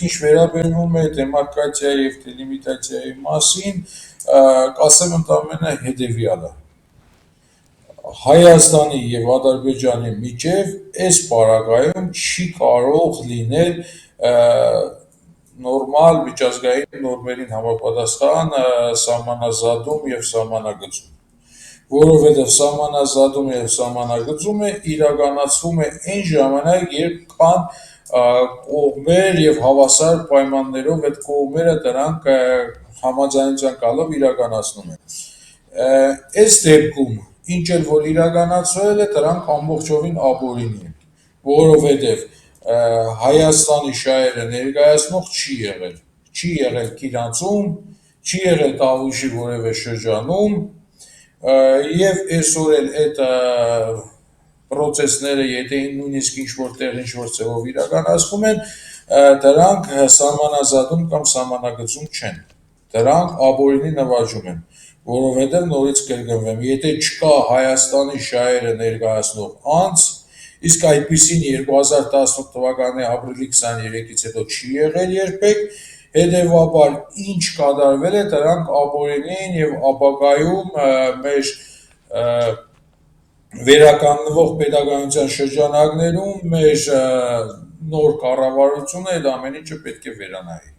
ինչ վերաբերում է դեմարկրատիայի եւ դելիմիտացիայի մասին, կասեմ ընդամենը հետեւյալը. Հայաստանի եւ Ադրբեջանի միջեւ այս պարագայում չի կարող լինել նորմալ միջազգային նորմերին համապատասխան սահմանազատում եւ սահմանագծում, որովհետեւ սահմանազատում եւ սահմանագծումը իրականացվում է այն ժամանակ, երբ կան կողմեր եւ հավասար պայմաններով այդ կողմերը դրանք համաձայնության գալով իրականացնում են։ Այս դեպքում ինչ էլ որ իրականացվել է, դրանք ամբողջովին ապօրինի են, որովհետեւ Հայաստանի շահերը ներկայացնող չի եղել Քիրանցում, չի եղել Տավուշի որևէ շրջանում եւ այսօր էլ այդ պրոցեսները, եթե նույնիսկ ինչ-որ տեղ ինչ-որ ձևով իրականացվում են, դրանք սահմանազատում կամ սահմանագծում չեն, դրանք ապօրինի նվաճում են, որովհետեւ նորից կրկնվեմ, եթե չկա Հայաստանի շահերը ներկայացնող անձ, իսկ այդպիսին 2018 թվականի ապրիլի 23-ից հետո չի եղել երբեք, հետեւաբար ինչ կատարվել է, դրանք ապօրինի են եւ ապագայում մեր վերականգնվող պետականության շրջանակներում մեր նոր կառավարությունը այդ ամեն ինչը պետք է վերանայի։